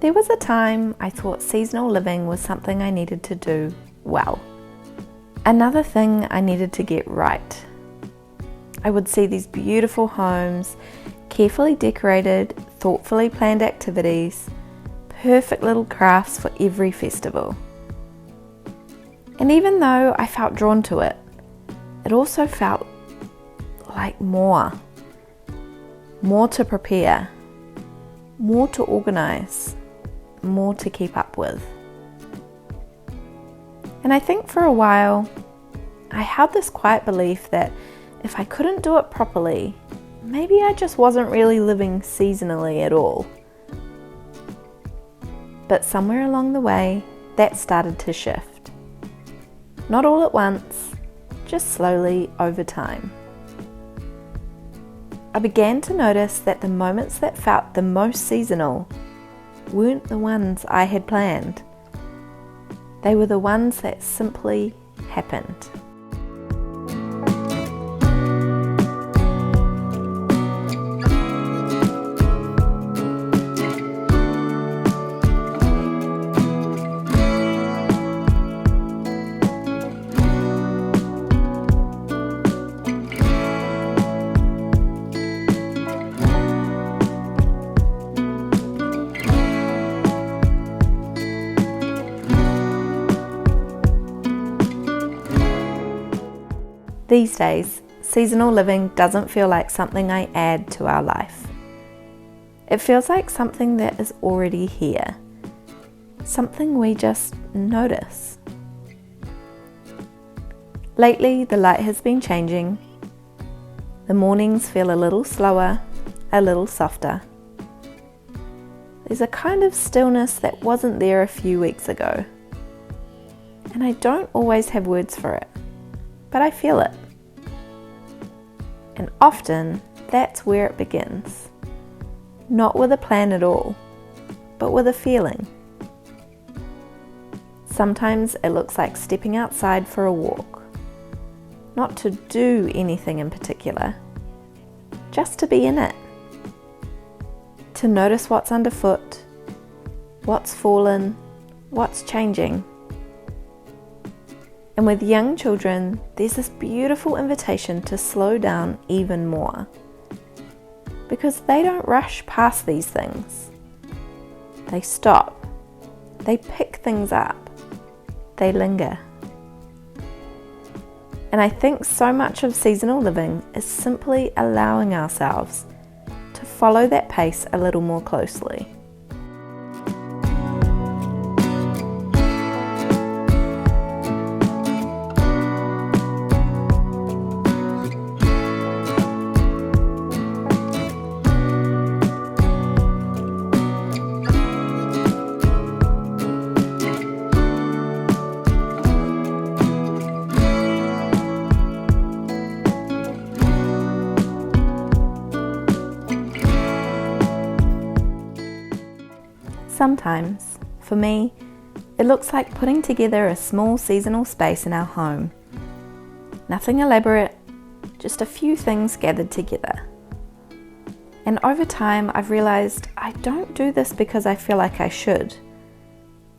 There was a time I thought seasonal living was something I needed to do well. Another thing I needed to get right. I would see these beautiful homes, carefully decorated, thoughtfully planned activities, perfect little crafts for every festival. And even though I felt drawn to it, it also felt like more to prepare, more to organise, more to keep up with. And I think for a while, I held this quiet belief that if I couldn't do it properly, maybe I just wasn't really living seasonally at all. But somewhere along the way, that started to shift. Not all at once, just slowly over time. I began to notice that the moments that felt the most seasonal weren't the ones I had planned. They were the ones that simply happened. These days, seasonal living doesn't feel like something I add to our life. It feels like something that is already here, something we just notice. Lately, the light has been changing. The mornings feel a little slower, a little softer. There's a kind of stillness that wasn't there a few weeks ago. And I don't always have words for it, but I feel it. And often, that's where it begins. Not with a plan at all, but with a feeling. Sometimes it looks like stepping outside for a walk. Not to do anything in particular, just to be in it. To notice what's underfoot, what's fallen, what's changing. And with young children, there's this beautiful invitation to slow down even more. Because they don't rush past these things. They stop. They pick things up. They linger. And I think so much of seasonal living is simply allowing ourselves to follow that pace a little more closely. Sometimes, for me, it looks like putting together a small seasonal space in our home. Nothing elaborate, just a few things gathered together. And over time, I've realized I don't do this because I feel like I should.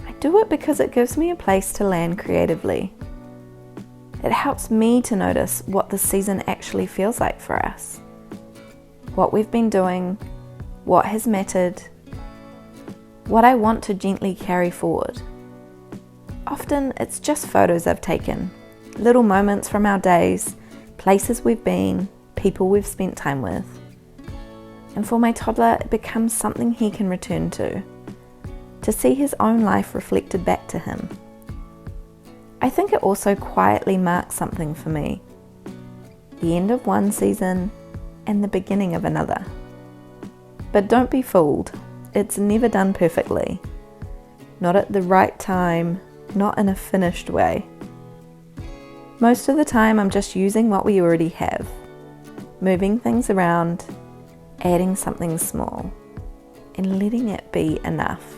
I do it because it gives me a place to land creatively. It helps me to notice what the season actually feels like for us. What we've been doing, what has mattered, what I want to gently carry forward. Often it's just photos I've taken, little moments from our days, places we've been, people we've spent time with. And for my toddler, it becomes something he can return to see his own life reflected back to him. I think it also quietly marks something for me. The end of one season and the beginning of another. But don't be fooled. It's never done perfectly. Not at the right time, not in a finished way. Most of the time I'm just using what we already have, moving things around, adding something small, and letting it be enough.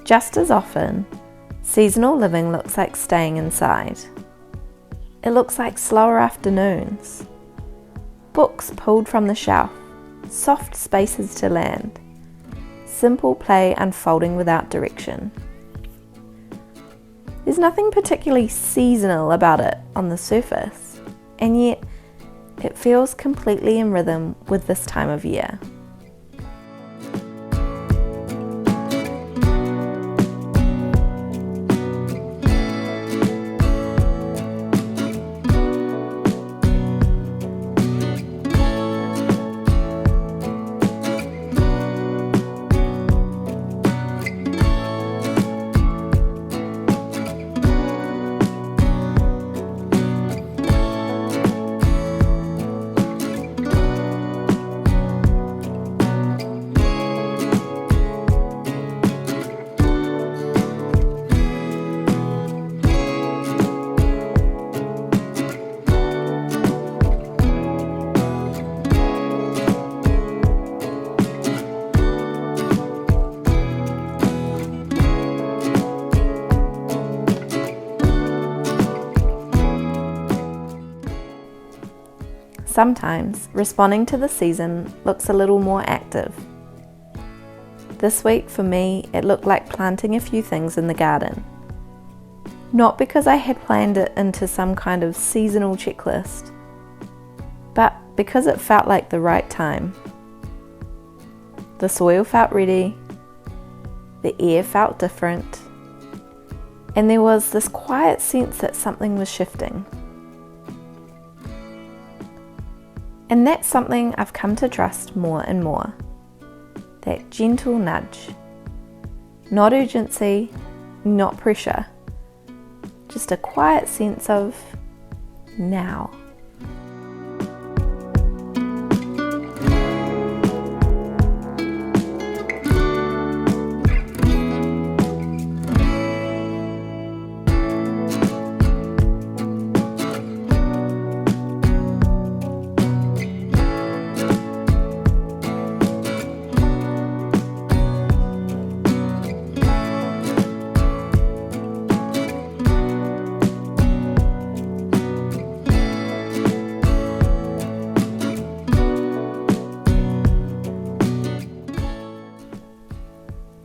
Just as often, seasonal living looks like staying inside. It looks like slower afternoons, books pulled from the shelf, soft spaces to land, simple play unfolding without direction. There's nothing particularly seasonal about it on the surface, and yet it feels completely in rhythm with this time of year. Sometimes responding to the season looks a little more active. This week for me, it looked like planting a few things in the garden. Not because I had planned it into some kind of seasonal checklist, but because it felt like the right time. The soil felt ready, the air felt different, and there was this quiet sense that something was shifting. And that's something I've come to trust more and more. That gentle nudge. Not urgency, not pressure. Just a quiet sense of now.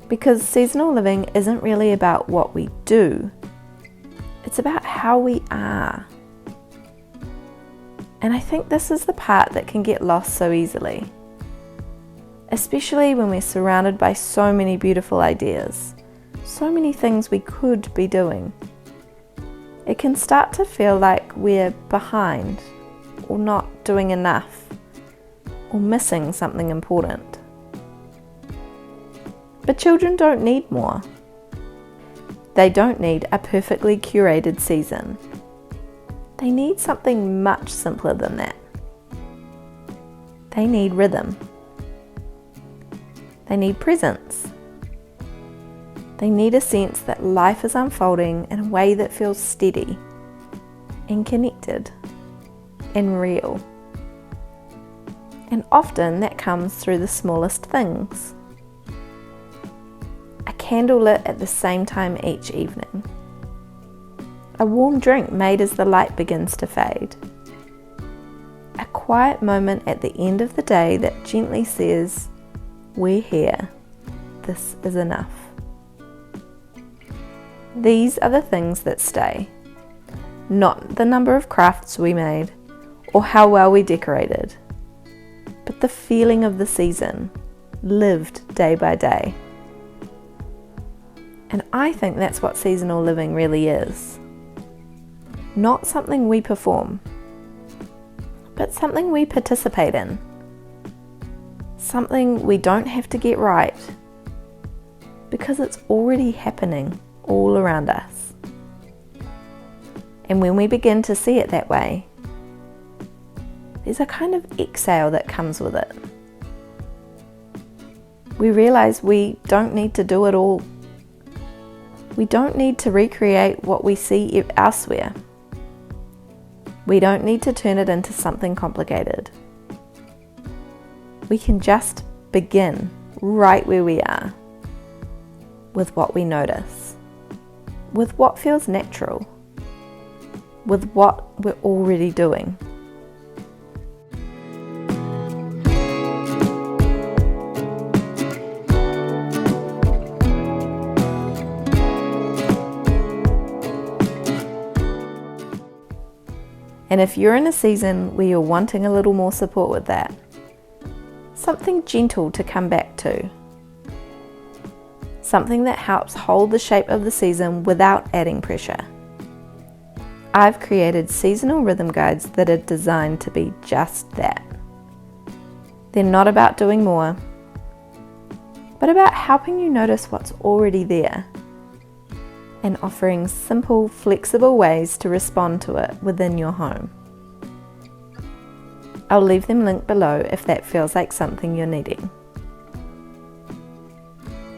Because seasonal living isn't really about what we do, it's about how we are. And I think this is the part that can get lost so easily, especially when we're surrounded by so many beautiful ideas, so many things we could be doing. It can start to feel like we're behind, or not doing enough, or missing something important. But children don't need more. They don't need a perfectly curated season. They need something much simpler than that. They need rhythm. They need presence. They need a sense that life is unfolding in a way that feels steady and connected and real. And often that comes through the smallest things. A candle lit at the same time each evening. A warm drink made as the light begins to fade. A quiet moment at the end of the day that gently says, "We're here. This is enough." These are the things that stay. Not the number of crafts we made or how well we decorated, but the feeling of the season, lived day by day. And I think that's what seasonal living really is. Not something we perform, but something we participate in. Something we don't have to get right, because it's already happening all around us. And when we begin to see it that way, there's a kind of exhale that comes with it. We realize we don't need to do it all. We don't need to recreate what we see elsewhere. We don't need to turn it into something complicated. We can just begin right where we are. with what we notice, with what feels natural, with what we're already doing. And if you're in a season where you're wanting a little more support with that, something gentle to come back to. Something that helps hold the shape of the season without adding pressure. I've created seasonal rhythm guides that are designed to be just that. They're not about doing more, but about helping you notice what's already there and offering simple, flexible ways to respond to it within your home. I'll leave them linked below if that feels like something you're needing.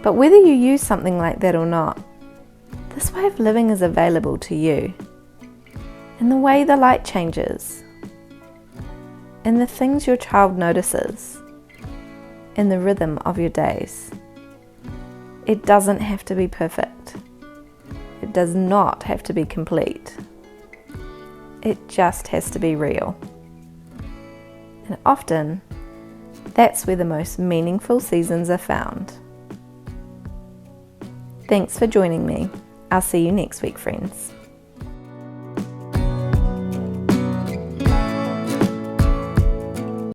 But whether you use something like that or not, this way of living is available to you. In the way the light changes, in the things your child notices, in the rhythm of your days. It doesn't have to be perfect. It does not have to be complete. It just has to be real. And often, that's where the most meaningful seasons are found. Thanks for joining me. I'll see you next week, friends.